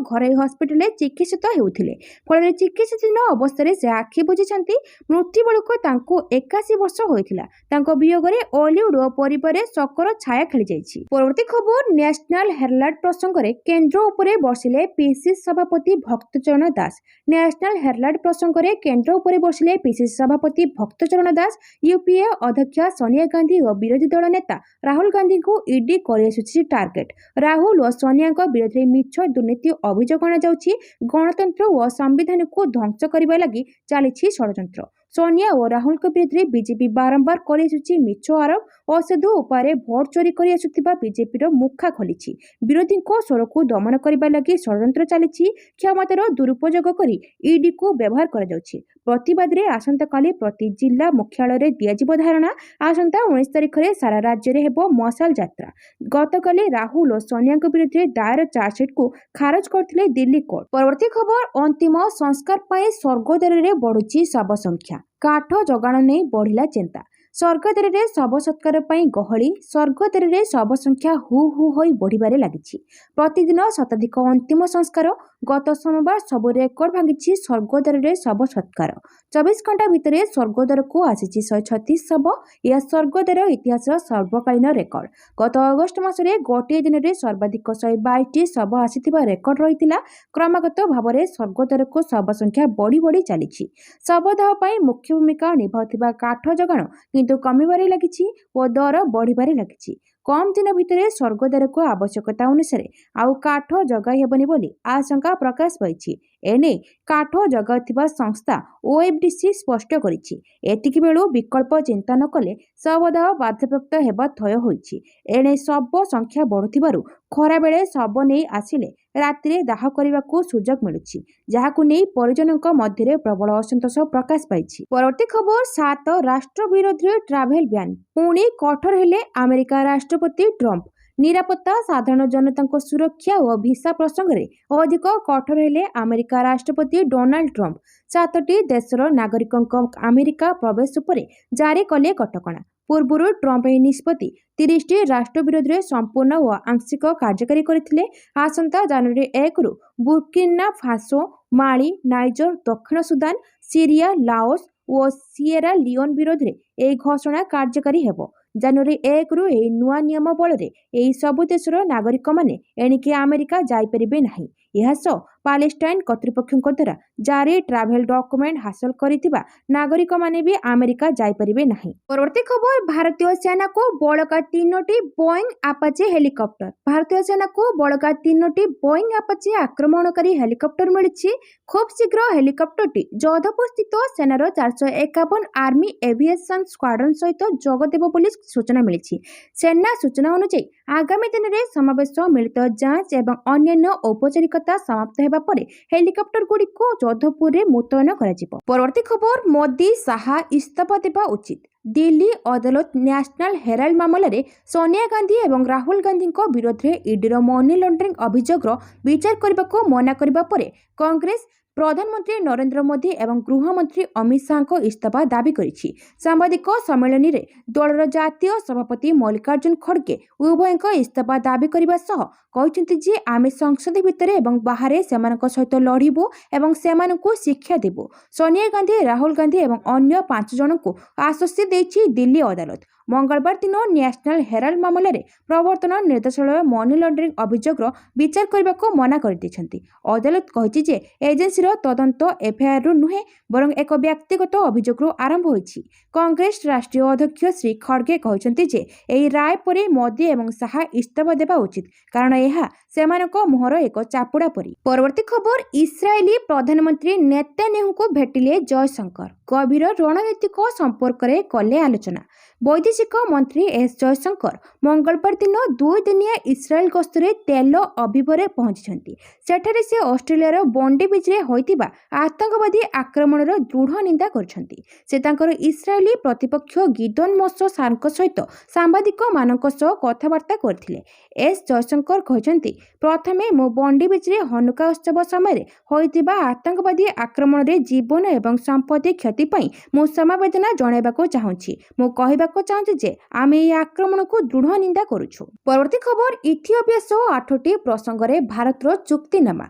ଘରୋଇ ହସ୍ପିଟାଲରେ ଚିକିତ୍ସିତ ହେଉଥିଲେ। ଫଳରେ ଚିକିତ୍ସାଧୀନ ଅବସ୍ଥାରେ ସେ ଆଖି ବୁଜିଛନ୍ତି। ମୃତ୍ୟୁ ବେଳକୁ ତାଙ୍କୁ 81 ବର୍ଷ ହୋଇଥିଲା। ତାଙ୍କ ବିୟୋଗରେ ଓଲିଉଡ ଓ ପରିବାରରେ ଶୋକର ଛାୟା ଖେଳିଯାଇଛି। ପରବର୍ତ୍ତୀ ଖବର, ନ୍ୟାସନାଲ ହେରାଲ୍ଡ ପ୍ରସଙ୍ଗରେ କେନ୍ଦ୍ର ଉପରେ ବର୍ଷିଲେ ପିସିସି ସଭାପତି ଭକ୍ତଚରଣ ଦାସ। ନ୍ୟାସନାଲ ହେରାଲ୍ଡ ପ୍ରସଙ୍ଗରେ କେନ୍ଦ୍ର ଉପରେ ବର୍ଷିଲେ ପିସିସି ସଭାପତି ଭକ୍ତଚରଣ ଦାସ। ୟୁପିଏ ଅଧ୍ୟକ୍ଷା ସୋନିଆ ଗାନ୍ଧୀ ଓ ବିରୋଧୀ ଦଳ ନେତା ରାହୁଲ ଗାନ୍ଧୀଙ୍କୁ ଇଡି କରିଆସୁଛି ଟାର୍ଗେଟ। ରାହୁଲ ଓ ସୋନିଆଙ୍କ ବିରୋଧରେ ମିଛ ଦୁର୍ନୀତି ଅଭିଯୋଗ ଅଣାଯାଉଛି। ଗଣତନ୍ତ୍ର ଓ ସମ୍ବିଧାନକୁ ଧ୍ୱଂସ କରିବା ଲାଗି ଚାଲିଛି ଷଡ଼ଯନ୍ତ୍ର। ସୋନିଆ ଓ ରାହୁଲଙ୍କ ବିରୋଧରେ ବିଜେପି ବାରମ୍ବାର କରିଆସୁଛି ମିଛ ଆରୋପ। ଅସାଧୁ ଉପାୟରେ ଭୋଟ ଚୋରି କରିଆସୁଥିବା ବିଜେପିର ମୁଖା ଖୋଲିଛି। ବିରୋଧୀଙ୍କ ସ୍ୱରକୁ ଦମନ କରିବା ଲାଗି ଷଡ଼ଯନ୍ତ୍ର ଚାଲିଛି। କ୍ଷମତାର ଦୁରୁପଯୋଗ କରି ଇଡିକୁ ବ୍ୟବହାର କରାଯାଉଛି। ପ୍ରତିବାଦରେ ଆସନ୍ତାକାଲି ପ୍ରତି ଜିଲ୍ଲା ମୁଖ୍ୟାଳୟରେ ଦିଆଯିବ ଧାରଣା। ଆସନ୍ତା 19 ତାରିଖରେ ସାରା ରାଜ୍ୟରେ ହେବ ମଶାଲ ଯାତ୍ରା। ଗତକାଲି ରାହୁଲ ଓ ସୋନିଆଙ୍କ ବିରୋଧରେ ଦାୟର ଚାର୍ଜସିଟ୍କୁ ଖାରଜ କରିଥିଲେ ଦିଲ୍ଲୀ କୋର୍ଟ। ପରବର୍ତ୍ତୀ ଖବର, ଅନ୍ତିମ ସଂସ୍କାର ପାଇଁ ସ୍ୱର୍ଗଦ୍ୱାରରେ ବଢୁଛି ଶବ ସଂଖ୍ୟା। କାଠ ଯୋଗାଣ ନେଇ ବଢିଲା ଚିନ୍ତା। ସ୍ୱର୍ଗଦ୍ୱାରରେ ଶବ ସତ୍କାର ପାଇଁ ଗହଳି। ସ୍ୱର୍ଗଦ୍ୱାରରେ ଶବ ସଂଖ୍ୟା ହୁ ହୁ ହୋଇ ବଢିବାରେ ଲାଗିଛି। ପ୍ରତିଦିନ ଶତାଧିକ ଅନ୍ତିମ ସଂସ୍କାର। ଗତ ସୋମବାର ସବୁ ରେକର୍ଡ ଭାଙ୍ଗିଛି ସ୍ୱର୍ଗଦ୍ୱାରରେ ଶବ ସତ୍କାର। 24 ଘଣ୍ଟା ଭିତରେ ସ୍ୱର୍ଗଦ୍ୱାରକୁ ଆସିଛି 136 ଶବ। ଏହା ସ୍ୱର୍ଗଦ୍ୱାର ଇତିହାସର ସର୍ବକାଳୀନ ରେକର୍ଡ। ଗତ ଅଗଷ୍ଟ ମାସରେ ଗୋଟିଏ ଦିନରେ ସର୍ବାଧିକ 122ଟି ଶବ ଆସିଥିବା ରେକର୍ଡ ରହିଥିଲା। କ୍ରମାଗତ ଭାବରେ ସ୍ୱର୍ଗଦ୍ୱାରକୁ ଶବ ସଂଖ୍ୟା ବଢି ବଢି ଚାଲିଛି। ଶବଦାହ ପାଇଁ ମୁଖ୍ୟ ଭୂମିକା ନିଭାଉଥିବା କାଠ ଯୋଗାଣ କିନ୍ତୁ କମିବାରେ ଲାଗିଛି ଓ ଦର ବଢିବାରେ ଲାଗିଛି। କମ୍ ଦିନ ଭିତରେ ସ୍ୱର୍ଗଦ୍ୱାରକୁ ଆବଶ୍ୟକତା ଅନୁସାରେ ଆଉ କାଠ ଯୋଗାଇ ହେବନି ବୋଲି ଆଶଙ୍କା ପ୍ରକାଶ ପାଇଛି। ଏନେଇ କାଠ ଯୋଗାଉଥିବା ସଂସ୍ଥା ଓଏଫଡିସି ସ୍ପଷ୍ଟ କରିଛି। ଏତିକି ବେଳୁ ବିକଳ୍ପ ଚିନ୍ତା ନ କଲେ ଶବଦାହ ବାଧାପ୍ରାପ୍ତ ହେବା ଥୟ ହୋଇଛି। ଏଣେ ଶବ ସଂଖ୍ୟା ବଢୁଥିବାରୁ ଖରାବେଳେ ଶବ ନେଇ ଆସିଲେ ରାତିରେ ଦାହ କରିବାକୁ ସୁଯୋଗ ମିଳୁଛି, ଯାହାକୁ ନେଇ ପରିଜନଙ୍କ ମଧ୍ୟରେ ପ୍ରବଳ ଅସନ୍ତୋଷ ପ୍ରକାଶ ପାଇଛି। ପରବର୍ତ୍ତୀ ଖବର, 7 ରାଷ୍ଟ୍ର ବିରୋଧରେ ଟ୍ରାଭେଲ ବ୍ୟାନ୍ ପୁଣି କଠୋର ହେଲେ ଆମେରିକା ରାଷ୍ଟ୍ରପତି ଟ୍ରମ୍ପ। ନିରାପତ୍ତା, ସାଧାରଣ ଜନତାଙ୍କ ସୁରକ୍ଷା ଓ ଭିସା ପ୍ରସଙ୍ଗରେ ଅଧିକ କଠୋର ହେଲେ ଆମେରିକା ରାଷ୍ଟ୍ରପତି ଡୋନାଲ୍ଡ ଟ୍ରମ୍ପ। 7ଟି ଦେଶର ନାଗରିକଙ୍କ ଆମେରିକା ପ୍ରବେଶ ଉପରେ ଜାରି କଲେ କଟକଣା। ପୂର୍ବରୁ ଟ୍ରମ୍ପ ଏହି ନିଷ୍ପତ୍ତି 30ଟି ରାଷ୍ଟ୍ର ବିରୋଧରେ ସମ୍ପୂର୍ଣ୍ଣ ଓ ଆଂଶିକ କାର୍ଯ୍ୟକାରୀ କରିଥିଲେ। ଆସନ୍ତା ଜାନୁଆରୀ 1ରୁ ବୁର୍କିନା ଫାସୋ, ମାଳି, ନାଇଜର, ଦକ୍ଷିଣ ସୁଦାନ, ସିରିଆ, ଲାଓସ ଓ ସିଏରା ଲିଓନ ବିରୋଧରେ ଏହି ଘୋଷଣା କାର୍ଯ୍ୟକାରୀ ହେବ। ଜାନୁଆରୀ 1ରୁ ଏହି ନୂଆ ନିୟମ ବଳରେ ଏହି ସବୁ ଦେଶର ନାଗରିକମାନେ ଏଣିକି ଆମେରିକା ଯାଇପାରିବେ ନାହିଁ। ଏହାସହ ପାଲେଷ୍ଟାଇନ କର୍ତ୍ତୃପକ୍ଷଙ୍କ ଦ୍ୱାରା ଜାରି ଟ୍ରାଭେଲ ଡକୁମେଣ୍ଟ ହାସଲ କରିଥିବା ନାଗରିକମାନେ ବି ଆମେରିକା ଯାଇପାରିବେ ନାହିଁ। ପରବର୍ତ୍ତୀ ଖବର, ଭାରତୀୟ ସେନାକୁ ବଳକା 3ଟି ବୋଇଂ ଆପାଚେ ହେଲିକପ୍ଟର। ଭାରତୀୟ ସେନାକୁ ବଳକା 3ଟି ବୋଇଂ ଆପାଚେ ଆକ୍ରମଣକାରୀ ହେଲିକପ୍ଟର ମିଳିଛି। ଖୁବ୍ ଶୀଘ୍ର ହେଲିକପ୍ଟରଟି ଯୋଧପୁର ସ୍ଥିତ ସେନାର 451 ଆର୍ମି ଏଭିଏସନ ସ୍କ୍ୱାଡ୍ରନ ସହିତ ଯୋଗ ଦେବ ବୋଲି ସୂଚନା ମିଳିଛି। ସେନା ସୂଚନା ଅନୁଯାୟୀ ଆଗାମୀ ଦିନରେ ସମାବେଶ, ମିଳିତ ଯାଞ୍ଚ ଏବଂ ଅନ୍ୟାନ୍ୟ ଔପଚାରିକତା ସମାପ୍ତ ହେବା ପରେ ହେଲିକପ୍ଟର ଗୁଡ଼ିକୁ ଯୋଧପୁରରେ ମୁତୟନ କରାଯିବ। ପରବର୍ତ୍ତୀ ଖବର, ମୋଦି ଶାହା ଇସ୍ତଫା ଦେବା ଉଚିତ। ଦିଲ୍ଲୀ ଅଦାଲତ ନ୍ୟାସନାଲ ହେରାଲ୍ଡ ମାମଲାରେ ସୋନିଆ ଗାନ୍ଧୀ ଏବଂ ରାହୁଲ ଗାନ୍ଧୀଙ୍କ ବିରୋଧରେ ଇଡିର ମନି ଲଣ୍ଡରିଂ ଅଭିଯୋଗର ବିଚାର କରିବାକୁ ମନା କରିବା ପରେ କଂଗ୍ରେସ ପ୍ରଧାନମନ୍ତ୍ରୀ ନରେନ୍ଦ୍ର ମୋଦି ଏବଂ ଗୃହମନ୍ତ୍ରୀ ଅମିତ ଶାହାଙ୍କ ଇସ୍ତଫା ଦାବି କରିଛି। ସାମ୍ବାଦିକ ସମ୍ମିଳନୀରେ ଦଳର ଜାତୀୟ ସଭାପତି ମଲ୍ଲିକାର୍ଜୁନ ଖଡଗେ ଉଭୟଙ୍କ ଇସ୍ତଫା ଦାବି କରିବା ସହ କହିଛନ୍ତି ଯେ ଆମେ ସଂସଦ ଭିତରେ ଏବଂ ବାହାରେ ସେମାନଙ୍କ ସହିତ ଲଢ଼ିବୁ ଏବଂ ସେମାନଙ୍କୁ ଶିକ୍ଷା ଦେବୁ। ସୋନିଆ ଗାନ୍ଧୀ, ରାହୁଲ ଗାନ୍ଧୀ ଏବଂ ଅନ୍ୟ 5 ଜଣଙ୍କୁ ଆଶ୍ୱସ୍ତି ଦେଇଛି ଦିଲ୍ଲୀ ଅଦାଲତ। ମଙ୍ଗଳବାର ଦିନ ନ୍ୟାସନାଲ ହେରାଲ୍ଡ ମାମଲାରେ ପ୍ରବର୍ତ୍ତନ ନିର୍ଦ୍ଦେଶାଳୟ ମନି ଲଣ୍ଡରିଂ ଅଭିଯୋଗର ବିଚାର କରିବାକୁ ମନା କରିଦେଇଛନ୍ତି। ଅଦାଲତ କହିଛି ଯେ ଏଜେନ୍ସିର ତଦନ୍ତ ଏଫ୍ଆଇଆର୍ରୁ ନୁହେଁ ବରଂ ଏକ ବ୍ୟକ୍ତିଗତ ଅଭିଯୋଗରୁ ଆରମ୍ଭ ହୋଇଛି। କଂଗ୍ରେସ ରାଷ୍ଟ୍ରୀୟ ଅଧ୍ୟକ୍ଷ ଶ୍ରୀ ଖଡଗେ କହିଛନ୍ତି ଯେ ଏହି ରାୟ ପରେ ମୋଦି ଏବଂ ଶାହା ଇସ୍ତଫା ଦେବା ଉଚିତ କାରଣ ଏହା ସେମାନଙ୍କ ମୁହଁର ଏକ ଚାପୁଡ଼ା ପରି। ପରବର୍ତ୍ତୀ ଖବର, ଇସ୍ରାଏଲି ପ୍ରଧାନମନ୍ତ୍ରୀ ନେତାନ୍ୟାହୁଙ୍କୁ ଭେଟିଲେ ଜୟଶଙ୍କର, ଗଭୀର ରଣନୈତିକ ସମ୍ପର୍କରେ କଲେ ଆଲୋଚନା। ବୈଦେଶିକ ମନ୍ତ୍ରୀ ଏସ୍ ଜୟଶଙ୍କର ମଙ୍ଗଳବାର ଦିନ 2 ଦିନିଆ ଇସ୍ରାଏଲ ଗସ୍ତରେ ତେଲ ଅଭିଭରେ ପହଞ୍ଚିଛନ୍ତି। ସେଠାରେ ସେ ଅଷ୍ଟ୍ରେଲିଆର ବଣ୍ଡି ବିଚ୍ରେ ହୋଇଥିବା ଆତଙ୍କବାଦୀ ଆକ୍ରମଣର ଦୃଢ଼ ନିନ୍ଦା କରିଛନ୍ତି। ସେ ତାଙ୍କର ଇସ୍ରାଏଲି ପ୍ରତିପକ୍ଷ ଗିଦୋନ ମୋସୋ-ସାର୍ଙ୍କ ସହିତ ସାମ୍ବାଦିକମାନଙ୍କ ସହ କଥାବାର୍ତ୍ତା କରିଥିଲେ। ଏସ୍ ଜୟଶଙ୍କର କହିଛନ୍ତି, ପ୍ରଥମେ ମୁଁ ବଣ୍ଡି ବିଚ୍ରେ ହନୁକା ଉତ୍ସବ ସମୟରେ ହୋଇଥିବା ଆତଙ୍କବାଦୀ ଆକ୍ରମଣରେ ଜୀବନ ଏବଂ ସମ୍ପତ୍ତି କ୍ଷତି ପାଇଁ ମୁଁ ସମବେଦନା ଜଣାଇବାକୁ ଚାହୁଁଛି। ମୁଁ କହିବାକୁ ଚାହୁଁଛି ଯେ ଆମେ ଏହି ଆକ୍ରମଣକୁ ଦୃଢ଼ ନିନ୍ଦା କରୁଛୁ। ପରବର୍ତ୍ତୀ ଖବର, ଇଥିଓପିଆ ସହ 8ଟି ପ୍ରସଙ୍ଗରେ ଭାରତର ଚୁକ୍ତିନାମା।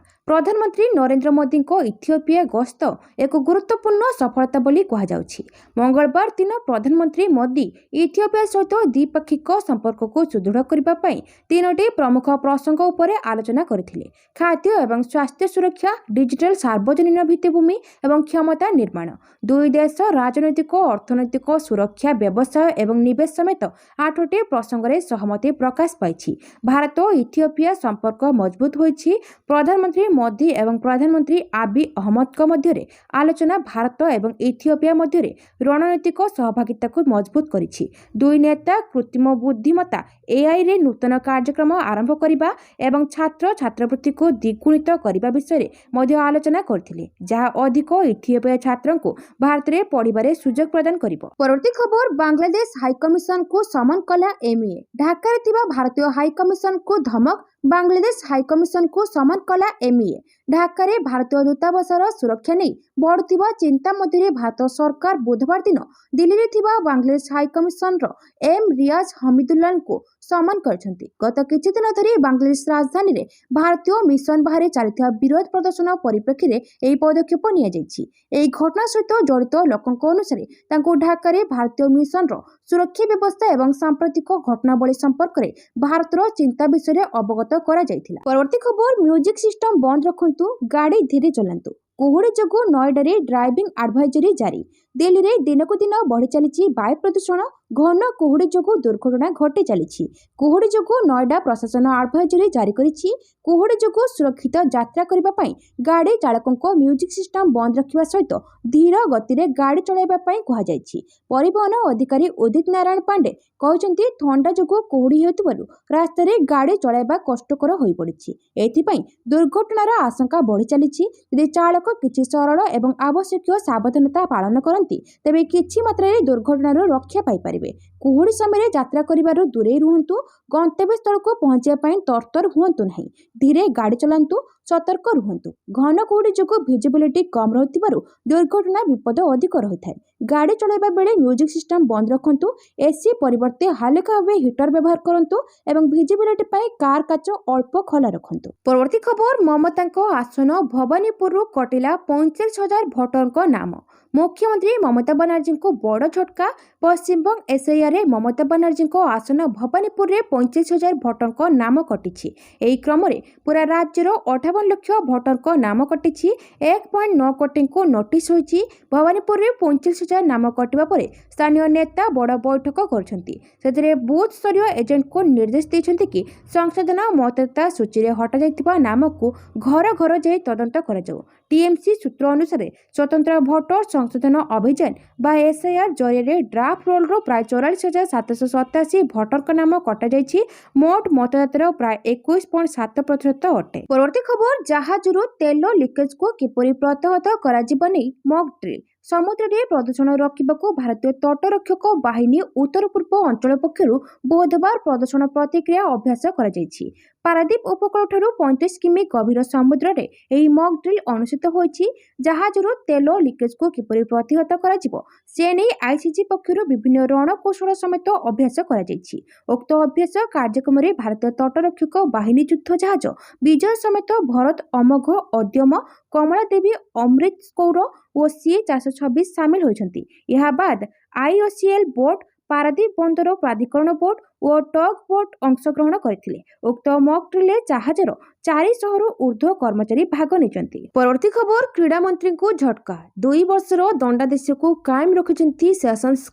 ପ୍ରଧାନମନ୍ତ୍ରୀ ନରେନ୍ଦ୍ର ମୋଦିଙ୍କ ଇଥିଓପିଆ ଗସ୍ତ ଏକ ଗୁରୁତ୍ୱପୂର୍ଣ୍ଣ ସଫଳତା ବୋଲି କୁହାଯାଉଛି। ମଙ୍ଗଳବାର ଦିନ ପ୍ରଧାନମନ୍ତ୍ରୀ ମୋଦି ଇଥିଓପିଆ ସହିତ ଦ୍ୱିପାକ୍ଷିକ ସମ୍ପର୍କକୁ ସୁଦୃଢ଼ କରିବା ପାଇଁ 3ଟି ପ୍ରମୁଖ ପ୍ରସଙ୍ଗ ଉପରେ ଆଲୋଚନା କରିଥିଲେ। ଖାଦ୍ୟ ଏବଂ ସ୍ୱାସ୍ଥ୍ୟ ସୁରକ୍ଷା, ଡିଜିଟାଲ ସାର୍ବଜନୀନ ଭିତ୍ତିଭୂମି ଏବଂ କ୍ଷମତା ନିର୍ମାଣ। ଦୁଇ ଦେଶ ରାଜନୈତିକ, ଅର୍ଥନୈତିକ, ସୁରକ୍ଷା, ବ୍ୟବସାୟ ଏବଂ ନିବେଶ ସମେତ 8ଟି ପ୍ରସଙ୍ଗରେ ସହମତି ପ୍ରକାଶ ପାଇଛି। ଭାରତ ଓ ଇଥିଓପିଆ ସମ୍ପର୍କ ମଜବୁତ ହୋଇଛି। ପ୍ରଧାନମନ୍ତ୍ରୀ ମୋଦି ଏବଂ ପ୍ରଧାନମନ୍ତ୍ରୀ ଆବି ଅହମଦଙ୍କ ମଧ୍ୟରେ ଆଲୋଚନା ଭାରତ ଏବଂ ଇଥିଓପିଆ ମଧ୍ୟରେ ରଣନୈତିକ ସହଭାଗିତାକୁ ମଜବୁତ କରିଛି। ଦୁଇ ନେତା କୃତ୍ରିମ ବୁଦ୍ଧିମତ୍ତା ଏଆଇରେ ନୂତନ କାର୍ଯ୍ୟକ୍ରମ ଆରମ୍ଭ କରିବା ଏବଂ ଛାତ୍ରବୃତ୍ତିକୁ ଦ୍ୱିଗୁଣିତ କରିବା ବିଷୟରେ ମଧ୍ୟ ଆଲୋଚନା କରିଥିଲେ, ଯାହା ଅଧିକ ଇଥିଓପିଆ ଛାତ୍ରଙ୍କୁ ଭାରତରେ ପଢ଼ିବାରେ ସୁଯୋଗ ପ୍ରଦାନ କରିବ। ପରବର୍ତ୍ତୀ ଖବର, ବାଂଲାଦେଶ ହାଇକମିଶନକୁ ସମନ କଲା ଏମ୍ଇଏ। ଢାକାରେ ଥିବା ଭାରତୀୟ ହାଇକମିଶନକୁ ଧମକ। ବାଂଲାଦେଶ ହାଇକମିଶନକୁ ସମନ କଲା ଏମ୍ଇଏ। ଢାକାରେ ଭାରତୀୟ ଦୂତାବାସର ସୁରକ୍ଷା ନେଇ ବଢ଼ୁଥିବା ଚିନ୍ତା ମଧ୍ୟରେ ଭାରତ ସରକାର ବୁଧବାର ଦିନ ଦିଲ୍ଲୀରେ ଥିବା ବାଂଲାଦେଶ ହାଇକମିଶନର ଏମ୍ ରିୟାଜ ହମିଦୁଲ୍ଲାଙ୍କୁ ସମନ କରିଛନ୍ତି। ଗତ କିଛି ଦିନ ଧରି ବାଂଲାଦେଶ ରାଜଧାନୀରେ ଭାରତୀୟ ମିଶନ ବାହାରେ ଚାଲିଥିବା ବିରୋଧ ପ୍ରଦର୍ଶନ ପରିପ୍ରେକ୍ଷୀରେ ଏହି ପଦକ୍ଷେପ ନିଆଯାଇଛି। ଏହି ଘଟଣା ସହିତ ଜଡ଼ିତ ଲୋକଙ୍କ ଅନୁସାରେ ତାଙ୍କୁ ଢାକାରେ ଭାରତୀୟ ମିଶନର ସୁରକ୍ଷା ବ୍ୟବସ୍ଥା ଏବଂ ସାମ୍ପ୍ରତିକ ଘଟଣାବଳୀ ସମ୍ପର୍କରେ ଭାରତର ଚିନ୍ତା ବିଷୟରେ ଅବଗତ କରାଯାଇଥିଲା। ପରବର୍ତ୍ତୀ ଖବର, ମ୍ୟୁଜିକ ସିଷ୍ଟମ ବନ୍ଦ ରଖନ୍ତୁ, ଗାଡ଼ି ଧୀରେ ଚଲାନ୍ତୁ। କୁହୁଡ଼ି ଯୋଗୁଁ ନଏଡାରେ ଡ୍ରାଇଭିଂ ଆଡଭାଇଜରି ଜାରି। ଦିଲ୍ଲୀରେ ଦିନକୁ ଦିନ ବଢ଼ି ଚାଲିଛି ବାୟୁ ପ୍ରଦୂଷଣ। ଘନ କୁହୁଡ଼ି ଯୋଗୁଁ ଦୁର୍ଘଟଣା ଘଟି ଚାଲିଛି। କୁହୁଡ଼ି ଯୋଗୁଁ ନଏଡା ପ୍ରଶାସନ ଆଡଭାଇଜରି ଜାରି କରିଛି। କୁହୁଡ଼ି ଯୋଗୁଁ ସୁରକ୍ଷିତ ଯାତ୍ରା କରିବା ପାଇଁ ଗାଡ଼ି ଚାଳକଙ୍କ ମ୍ୟୁଜିକ ସିଷ୍ଟମ ବନ୍ଦ ରଖିବା ସହିତ ଧୀର ଗତିରେ ଗାଡ଼ି ଚଳାଇବା ପାଇଁ କୁହାଯାଇଛି। ପରିବହନ ଅଧିକାରୀ ଉଦିତ ନାରାୟଣ ପାଣ୍ଡେ କହିଛନ୍ତି, ଥଣ୍ଡା ଯୋଗୁଁ କୁହୁଡ଼ି ହେଉଥିବାରୁ ରାସ୍ତାରେ ଗାଡ଼ି ଚଳାଇବା କଷ୍ଟକର ହୋଇପଡ଼ିଛି। ଏଥିପାଇଁ ଦୁର୍ଘଟଣାର ଆଶଙ୍କା ବଢ଼ି ଚାଲିଛି। ଯଦି ଚାଳକ କିଛି ସରଳ ଏବଂ ଆବଶ୍ୟକୀୟ ସାବଧାନତା ପାଳନ କରନ୍ତି ତେବେ କିଛି ମାତ୍ରାରେ ଦୁର୍ଘଟଣାରୁ ରକ୍ଷା ପାଇପାରିବେ। କୁହୁଡ଼ି ସମୟରେ ଯାତ୍ରା କରିବାରୁ ଦୂରେଇ ରୁହନ୍ତୁ। ଗନ୍ତବ୍ୟସ୍ଥଳକୁ ପହଞ୍ଚିବା ପାଇଁ ତରତର ହୁଅନ୍ତୁ ନାହିଁ। ଧୀରେ ଗାଡ଼ି ଚଲାନ୍ତୁ, ସତର୍କ ରୁହନ୍ତୁ। ଘନ କୁହୁଡ଼ି ଯୋଗୁଁ ଭିଜିବିଲିଟି କମ୍ ରହୁଥିବାରୁ ଦୁର୍ଘଟଣା ବିପଦ ଅଧିକ ରହିଥାଏ। ଗାଡ଼ି ଚଳାଇବା ବେଳେ ମ୍ୟୁଜିକ ସିଷ୍ଟମ ବନ୍ଦ ରଖନ୍ତୁ। ଏସି ପରିବର୍ତ୍ତେ ହାଲକା ଭାବେ ହିଟର ବ୍ୟବହାର କରନ୍ତୁ ଏବଂ ଭିଜିବିଲିଟି ପାଇଁ କାର୍ କାଚ ଅଳ୍ପ ଖୋଲା ରଖନ୍ତୁ। ପରବର୍ତ୍ତୀ ଖବର, ମମତାଙ୍କ ଆସନ ଭବାନୀପୁରରୁ କଟିଲା 45,000 ଭୋଟରଙ୍କ ନାମ। ମୁଖ୍ୟମନ୍ତ୍ରୀ ମମତା ବାନାର୍ଜୀଙ୍କୁ ବଡ଼ ଝଟକା। ପଶ୍ଚିମବଙ୍ଗ ଏସ୍ଆଇଆର୍ରେ ମମତା ବାନାର୍ଜୀଙ୍କ ଆସନ ଭବାନୀପୁରରେ 45,000 ଭୋଟରଙ୍କ ନାମ କଟିଛି। ଏହି କ୍ରମରେ ପୁରା ରାଜ୍ୟର 58 ଲକ୍ଷ ଭୋଟରଙ୍କ ନାମ କଟିଛି। 1.9 କୋଟିଙ୍କୁ ନୋଟିସ୍ ହୋଇଛି। ଭବାନୀପୁରରେ 45,000 ନାମ କଟିବା ପରେ ସ୍ଥାନୀୟ ନେତା ବଡ଼ ବୈଠକ କରିଛନ୍ତି। ସେଥିରେ ବୁଥ୍ ସ୍ତରୀୟ ଏଜେଣ୍ଟଙ୍କୁ ନିର୍ଦ୍ଦେଶ ଦେଇଛନ୍ତି କି ସଂଶୋଧନ ମତଦାତା ସୂଚୀରେ ହଟାଯାଇଥିବା ନାମକୁ ଘର ଘର ଯାଇ ତଦନ୍ତ କରାଯାଉ। ଟିଏମ୍ସି ସୂତ୍ର ଅନୁସାରେ ସ୍ୱତନ୍ତ୍ର ଭୋଟର ସଂଶୋଧନ ଅଭିଯାନ ବା ଏସ୍ଆଇଆର୍ ଜରିଆରେ ଡ୍ରାଫ୍ଟ ରୋଲର ପ୍ରାୟ 44,787 ଭୋଟରଙ୍କ ନାମ କଟାଯାଇଛି। ମୋଟ ମତଦାତାର ପ୍ରାୟ 21.7% ଅଟେ। ପରବର୍ତ୍ତୀ ଖବର, ଜାହାଜରୁ ତେଲ ଲିକେଜକୁ କିପରି ପ୍ରତିହତ କରାଯିବ ନେଇ ମକ୍ ଡ୍ରିଲ୍। ସମୁଦ୍ରରେ ପ୍ରଦୂଷଣ ରୋକିବାକୁ ଭାରତୀୟ ତଟରକ୍ଷକ ବାହିନୀ ଉତ୍ତର ପୂର୍ବ ଅଞ୍ଚଳ ପକ୍ଷରୁ ବୁଧବାର ପ୍ରଦୂଷଣ ପ୍ରତିକ୍ରିୟା ଅଭ୍ୟାସ କରାଯାଇଛି। ପାରାଦୀପ ଉପକୂଳଠାରୁ 35 କିମି ଗଭୀର ସମୁଦ୍ରରେ ଏହି ମକ୍ ଡ୍ରିଲ୍ ଅନୁଷ୍ଠିତ ହୋଇଛି। ଜାହାଜରୁ ତେଲ ଲିକେଜକୁ କିପରି ପ୍ରତିହତ କରାଯିବ ସେ ନେଇ ଆଇସିଜି ପକ୍ଷରୁ ବିଭିନ୍ନ ରଣକୌଶଳ ସମେତ ଅଭ୍ୟାସ କରାଯାଇଛି। ଉକ୍ତ ଅଭ୍ୟାସ କାର୍ଯ୍ୟକ୍ରମରେ ଭାରତୀୟ ତଟରକ୍ଷକ ବାହିନୀ ଯୁଦ୍ଧ ଜାହାଜ ବିଜୟ ସମେତ ଭରତ ଅମୋଘ, ଅଦ୍ୟମ, କମଳାଦେବୀ, ଅମୃତ କୌର ଓ ସି-426 ସାମିଲ ହୋଇଛନ୍ତି। ଏହା ବାଦ ଆଇଓସିଏଲ୍ ବୋଟ୍, ପାରାଦୀପ ବନ୍ଦର ପ୍ରାଧିକରଣ ବୋର୍ଡ ଓ ଟଗ୍ ବୋଟ୍ ଅଂଶଗ୍ରହଣ କରିଥିଲେ। ଉକ୍ତ ମକ୍ ଡ୍ରିଲରେ ଜାହାଜର 400ରୁ ଉର୍ଦ୍ଧ୍ୱ କର୍ମଚାରୀ ଭାଗ ନେଇଛନ୍ତି। ପରବର୍ତ୍ତୀ ଖବର, କ୍ରୀଡ଼ାମନ୍ତ୍ରୀଙ୍କୁ ଝଟକା। 2 ବର୍ଷର ଦଣ୍ଡାଦେଶକୁ କାଏମ ରଖିଛନ୍ତି ସେସନ୍ସ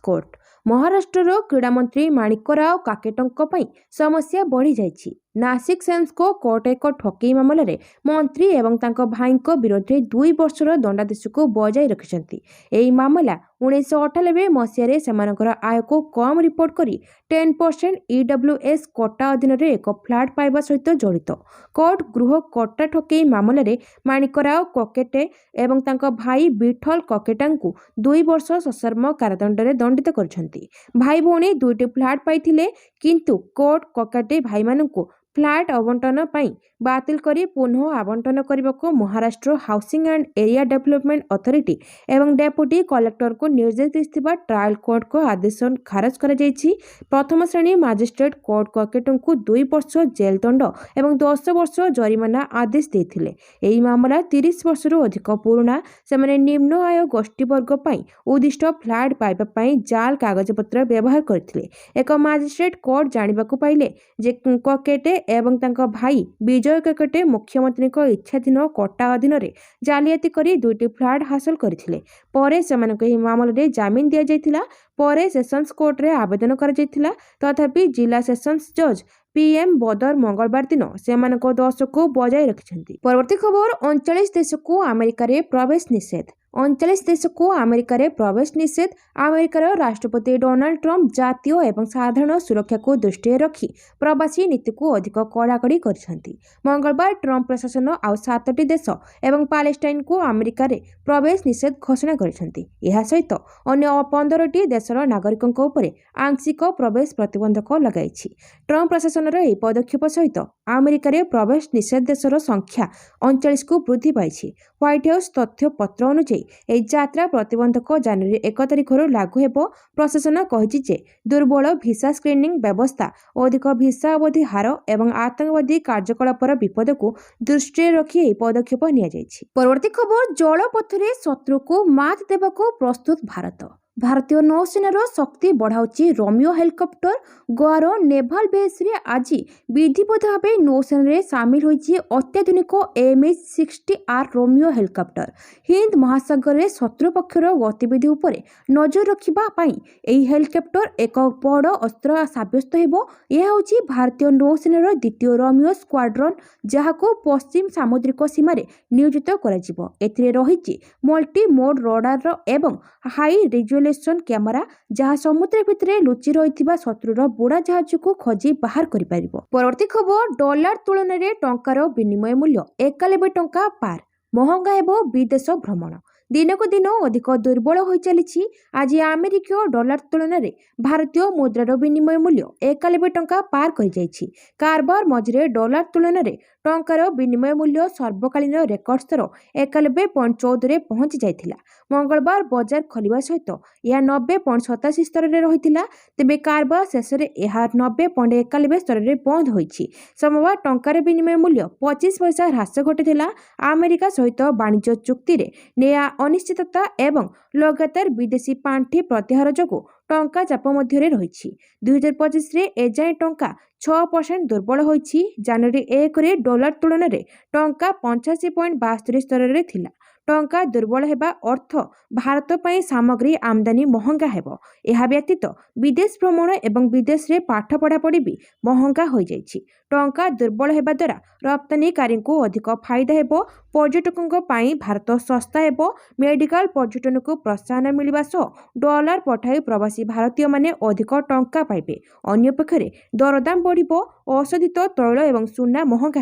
କୋର୍ଟ। ମହାରାଷ୍ଟ୍ରର କ୍ରୀଡ଼ାମନ୍ତ୍ରୀ ମାଣିକ ରାଓ କାକେଟଙ୍କ ପାଇଁ ସମସ୍ୟା ବଢ଼ିଯାଇଛି। ନାସିକ ସେନ୍ସକୋ କୋର୍ଟ ଏକ ଠକେଇ ମାମଲାରେ ମନ୍ତ୍ରୀ ଏବଂ ତାଙ୍କ ଭାଇଙ୍କ ବିରୋଧରେ 2 ବର୍ଷର ଦଣ୍ଡାଦେଶକୁ ବଜାୟ ରଖିଛନ୍ତି। ଏହି ମାମଲା 1998 ମସିହାରେ ସେମାନଙ୍କର ଆୟକୁ କମ୍ ରିପୋର୍ଟ କରି 10% EWS କୋଟା ଅଧୀନରେ ଏକ ଫ୍ଲାଟ୍ ପାଇବା ସହିତ ଜଡ଼ିତ। କୋର୍ଟ ଗୃହ କୋଟା ଠକେଇ ମାମଲାରେ ମାଣିକ ରାଓ କୋକେଟେ ଏବଂ ତାଙ୍କ ଭାଇ ବିଠଲ କୋକେଟାଙ୍କୁ 2 ବର୍ଷ ସଶ୍ରମ କାରାଦଣ୍ଡରେ ଦଣ୍ଡିତ କରିଛନ୍ତି। ଭାଇ ଭଉଣୀ 2ଟି ଫ୍ଲାଟ୍ ପାଇଥିଲେ, କିନ୍ତୁ କୋର୍ଟ କୋକେଟେ ଭାଇମାନଙ୍କୁ ଫ୍ଲାଟ୍ ଆବଣ୍ଟନ ପାଇଁ ବାତିଲ କରି ପୁନଃ ଆବଣ୍ଟନ କରିବାକୁ Maharashtra housing and area development authority ଏବଂ ଡେପୁଟି କଲେକ୍ଟରଙ୍କୁ ନିର୍ଦ୍ଦେଶ ଦେଇଥିବା ଟ୍ରାଏଲ କୋର୍ଟଙ୍କ ଆଦେଶ ଖାରଜ କରାଯାଇଛି। ପ୍ରଥମ ଶ୍ରେଣୀ ମାଜିଷ୍ଟ୍ରେଟ କୋର୍ଟ କୋକେଟଙ୍କୁ 2 ବର୍ଷ ଜେଲ ଦଣ୍ଡ ଏବଂ 10 ବର୍ଷ ଜରିମାନା ଆଦେଶ ଦେଇଥିଲେ। ଏହି ମାମଲା 30 ବର୍ଷରୁ ଅଧିକ ପୁରୁଣା। ସେମାନେ ନିମ୍ନ ଆୟ ଗୋଷ୍ଠୀବର୍ଗ ପାଇଁ ଉଦ୍ଦିଷ୍ଟ ଫ୍ଲାଟ୍ ପାଇବା ପାଇଁ ଜାଲ କାଗଜପତ୍ର ବ୍ୟବହାର କରିଥିଲେ। ଏକ ମାଜିଷ୍ଟ୍ରେଟ କୋର୍ଟ ଜାଣିବାକୁ ପାଇଲେ ଯେ କୋକେଟେ ଏବଂ ତାଙ୍କ ଭାଇ ବିଜୟ କୋକେଟେ ମୁଖ୍ୟମନ୍ତ୍ରୀଙ୍କ ଇଚ୍ଛାଧୀନ କୋଟା ଅଧୀନରେ ଜାଲିଆତି କରି 2ଟି ଫ୍ଲାଟ୍ ହାସଲ କରିଥିଲେ। ପରେ ସେମାନଙ୍କୁ ଏହି ମାମଲାରେ ଜାମିନ ଦିଆଯାଇଥିଲା। ପରେ ସେସନ୍ସ କୋର୍ଟରେ ଆବେଦନ କରାଯାଇଥିଲା। ତଥାପି ଜିଲ୍ଲା ସେସନ୍ସ ଜଜ୍ PM ବଦର ମଙ୍ଗଳବାର ଦିନ ସେମାନଙ୍କ ଦୋଷକୁ ବଜାୟ ରଖିଛନ୍ତି। ପରବର୍ତ୍ତୀ ଖବର, 39 ଦେଶକୁ ଆମେରିକାରେ ପ୍ରବେଶ ନିଷେଧ। 39 ଦେଶକୁ ଆମେରିକାରେ ପ୍ରବେଶ ନିଷେଧ। ଆମେରିକାର ରାଷ୍ଟ୍ରପତି ଡୋନାଲ୍ଡ ଟ୍ରମ୍ପ ଜାତୀୟ ଏବଂ ସାଧାରଣ ସୁରକ୍ଷାକୁ ଦୃଷ୍ଟିରେ ରଖି ପ୍ରବାସୀ ନୀତିକୁ ଅଧିକ କଡ଼ାକଡ଼ି କରିଛନ୍ତି। ମଙ୍ଗଳବାର ଟ୍ରମ୍ପ ପ୍ରଶାସନ ଆଉ 7ଟି ଦେଶ ଏବଂ ପାଲେଷ୍ଟାଇନକୁ ଆମେରିକାରେ ପ୍ରବେଶ ନିଷେଧ ଘୋଷଣା କରିଛନ୍ତି। ଏହା ସହିତ ଅନ୍ୟ 15ଟି ଦେଶର ନାଗରିକଙ୍କ ଉପରେ ଆଂଶିକ ପ୍ରବେଶ ପ୍ରତିବନ୍ଧକ ଲଗାଇଛି। ଟ୍ରମ୍ପ ପ୍ରଶାସନର ଏହି ପଦକ୍ଷେପ ସହିତ ଆମେରିକାରେ ପ୍ରବେଶ ନିଷେଧ ଦେଶର ସଂଖ୍ୟା 39କୁ ବୃଦ୍ଧି ପାଇଛି। ହ୍ୱାଇଟ୍ ହାଉସ୍ ତଥ୍ୟପତ୍ର ଅନୁଯାୟୀ ଏହି ଯାତ୍ରା ପ୍ରତିବନ୍ଧକ ଜାନୁଆରୀ 1 ତାରିଖରୁ ଲାଗୁ ହେବ। ପ୍ରଶାସନ କହିଛି ଯେ ଦୁର୍ବଳ ଭିସା ସ୍କ୍ରିନିଂ ବ୍ୟବସ୍ଥା, ଅଧିକ ଭିସା ଅବଧି ହାର ଏବଂ ଆତଙ୍କବାଦୀ କାର୍ଯ୍ୟକଳାପର ବିପଦକୁ ଦୃଷ୍ଟିରେ ରଖି ଏହି ପଦକ୍ଷେପ ନିଆଯାଇଛି। ପରବର୍ତ୍ତୀ ଖବର, ଜଳପଥରେ ଶତ୍ରୁକୁ ମାତ୍ ଦେବାକୁ ପ୍ରସ୍ତୁତ ଭାରତ। ଭାରତୀୟ ନୌସେନାର ଶକ୍ତି ବଢ଼ାଉଛି ରୋମିଓ ହେଲିକପ୍ଟର। ଗୋଆର ନେଭାଲ ବେସ୍ରେ ଆଜି ବିଧିବଦ୍ଧ ଭାବେ ନୌସେନାରେ ସାମିଲ ହୋଇଛି ଅତ୍ୟାଧୁନିକ MH-60R ରୋମିଓ ହେଲିକପ୍ଟର। ହିନ୍ଦ ମହାସାଗରରେ ଶତ୍ରୁ ପକ୍ଷର ଗତିବିଧି ଉପରେ ନଜର ରଖିବା ପାଇଁ ଏହି ହେଲିକପ୍ଟର ଏକ ବଡ଼ ଅସ୍ତ୍ର ସାବ୍ୟସ୍ତ ହେବ। ଏହା ହେଉଛି ଭାରତୀୟ ନୌସେନାର ଦ୍ୱିତୀୟ ରୋମିଓ ସ୍କ୍ୱାଡ୍ରନ୍, ଯାହାକୁ ପଶ୍ଚିମ ସାମୁଦ୍ରିକ ସୀମାରେ ନିୟୋଜିତ କରାଯିବ। ଏଥିରେ ରହିଛି ମଲ୍ଟି ମୋଡ୍ ରଡାର ଏବଂ ହାଇ ରିଜୋଲ୍ୟୁସନ କ୍ୟାମେରା, ଯାହା ସମୁଦ୍ର ଭିତରେ ଲୁଚି ରହିଥିବା ଶତ୍ରୁର ବୁଡ଼ା ଜାହାଜକୁ ଖୋଜି ବାହାର କରିପାରିବ। ପରବର୍ତ୍ତୀ ଖବର, ଡଲାର ତୁଳନାରେ ଟଙ୍କାର ବିନିମୟ ମୂଲ୍ୟ 91 ଟଙ୍କା ପାର। ମହଙ୍ଗା ହେବ ବିଦେଶ ଭ୍ରମଣ। ଦିନକୁ ଦିନ ଅଧିକ ଦୁର୍ବଳ ହୋଇ ଚାଲିଛି। ଆଜି ଆମେରିକୀୟ ଡଲାର ତୁଳନାରେ ଭାରତୀୟ ମୁଦ୍ରାର ବିନିମୟ ମୂଲ୍ୟ 91 ଟଙ୍କା ପାର କରିଯାଇଛି। କାରବାର ମଝିରେ ଡଲାର ତୁଳନାରେ ଟଙ୍କାର ବିନିମୟ ମୂଲ୍ୟ ସର୍ବକାଳୀନ ରେକର୍ଡ ସ୍ତର 91.14ରେ ପହଞ୍ଚି ଯାଇଥିଲା। ମଙ୍ଗଳବାର ବଜାର ଖୋଲିବା ସହିତ ଏହା 90.87 ସ୍ତରରେ ରହିଥିଲା। ତେବେ କାରବାର ଶେଷରେ ଏହା 90.91 ସ୍ତରରେ ବନ୍ଦ ହୋଇଛି। ସୋମବାର ଟଙ୍କାର ବିନିମୟ ମୂଲ୍ୟ 25 ପଇସା ହ୍ରାସ ଘଟିଥିଲା। ଆମେରିକା ସହିତ ବାଣିଜ୍ୟ ଚୁକ୍ତିରେ ନେଆ ଅନିଶ୍ଚିତତା ଏବଂ ଲଗାତାର ବିଦେଶୀ ପାଣ୍ଠି ପ୍ରତ୍ୟାହାର ଯୋଗୁଁ ଟଙ୍କା ଚାପ ମଧ୍ୟରେ ରହିଛି। 2025ରେ ଏଯାଏଁ ଟଙ୍କା 6% ଦୁର୍ବଳ ହୋଇଛି। ଜାନୁଆରୀ 1ରେ ଡଲାର ତୁଳନାରେ ଟଙ୍କା 85.72 ସ୍ତରରେ ଥିଲା। ଟଙ୍କା ଦୁର୍ବଳ ହେବା ଅର୍ଥ ଭାରତ ପାଇଁ ସାମଗ୍ରୀ ଆମଦାନୀ ମହଙ୍ଗା ହେବ। ଏହା ବ୍ୟତୀତ ବିଦେଶ ଭ୍ରମଣ ଏବଂ ବିଦେଶରେ ପାଠ ପଢ଼ାପଢ଼ି ବି ମହଙ୍ଗା ହୋଇଯାଇଛି। ଟଙ୍କା ଦୁର୍ବଳ ହେବା ଦ୍ୱାରା ରପ୍ତାନିକାରୀଙ୍କୁ ଅଧିକ ଫାଇଦା ହେବ। ପର୍ଯ୍ୟଟକଙ୍କ ପାଇଁ ଭାରତ ଶସ୍ତା ହେବ। ମେଡିକାଲ ପର୍ଯ୍ୟଟନକୁ ପ୍ରୋତ୍ସାହନ ମିଳିବା ସହ ଡଲାର ପଠାଇ ପ୍ରବାସୀ ଭାରତୀୟମାନେ ଅଧିକ ଟଙ୍କା ପାଇବେ। ଅନ୍ୟପକ୍ଷରେ ଦରଦାମ ବଢ଼ିବ। ଅଶୋଧିତ ତୈଳ ଏବଂ ସୁନା ମହଙ୍ଗା